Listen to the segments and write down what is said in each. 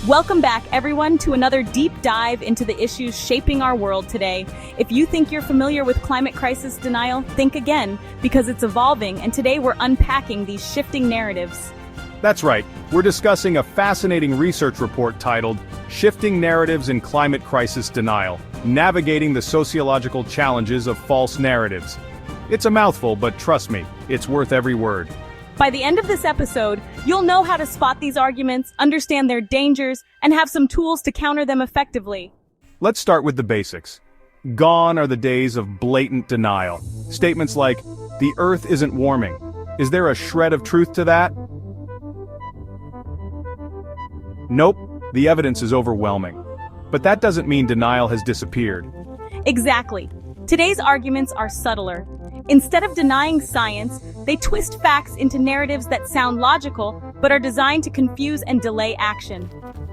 Welcome back, everyone, to another deep dive into the issues shaping our world today. If you think you're familiar with climate crisis denial, think again, because it's evolving, and today we're unpacking these shifting narratives. That's right, we're discussing a fascinating research report titled Shifting Narratives in Climate Crisis Denial, Navigating the Sociological Challenges of False Narratives. It's a mouthful, but trust me, it's worth every word. By the end of this episode, you'll know how to spot these arguments, understand their dangers, and have some tools to counter them effectively. Let's start with the basics. Gone are the days of blatant denial. Statements like, "The Earth isn't warming." Is there a shred of truth to that? Nope, the evidence is overwhelming. But that doesn't mean denial has disappeared. Exactly. Today's arguments are subtler. Instead of denying science, they twist facts into narratives that sound logical, but are designed to confuse and delay action.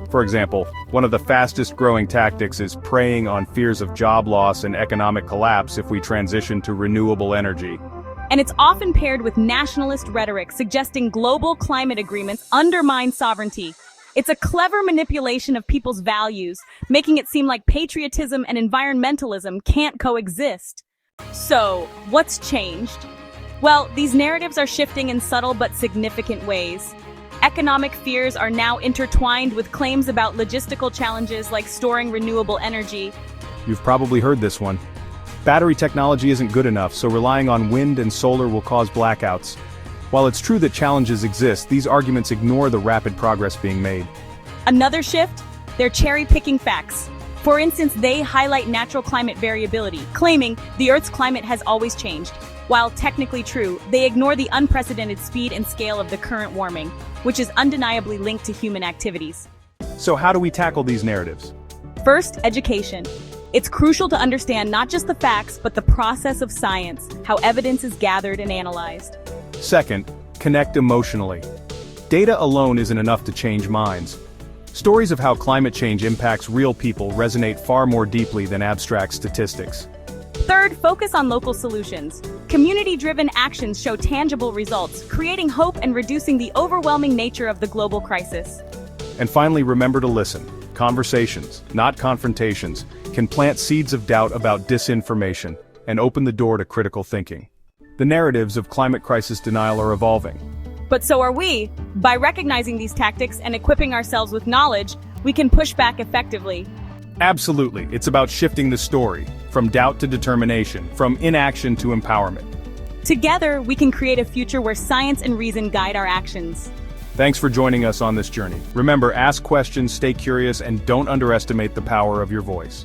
For example, one of the fastest growing tactics is preying on fears of job loss and economic collapse if we transition to renewable energy. And it's often paired with nationalist rhetoric suggesting global climate agreements undermine sovereignty. It's a clever manipulation of people's values, making it seem like patriotism and environmentalism can't coexist. So, what's changed? Well, these narratives are shifting in subtle but significant ways. Economic fears are now intertwined with claims about logistical challenges like storing renewable energy. You've probably heard this one. Battery technology isn't good enough, so relying on wind and solar will cause blackouts. While it's true that challenges exist, these arguments ignore the rapid progress being made. Another shift? They're cherry-picking facts. For instance, they highlight natural climate variability, claiming the Earth's climate has always changed. While technically true, they ignore the unprecedented speed and scale of the current warming, which is undeniably linked to human activities. So how do we tackle these narratives? First, education. It's crucial to understand not just the facts, but the process of science, how evidence is gathered and analyzed. Second, connect emotionally. Data alone isn't enough to change minds. Stories of how climate change impacts real people resonate far more deeply than abstract statistics. Third, focus on local solutions. Community-driven actions show tangible results, creating hope and reducing the overwhelming nature of the global crisis. And finally, remember to listen. Conversations, not confrontations, can plant seeds of doubt about disinformation and open the door to critical thinking. The narratives of climate crisis denial are evolving. But so are we. By recognizing these tactics and equipping ourselves with knowledge, we can push back effectively. Absolutely, it's about shifting the story, from doubt to determination, from inaction to empowerment. Together, we can create a future where science and reason guide our actions. Thanks for joining us on this journey. Remember, ask questions, stay curious, and don't underestimate the power of your voice.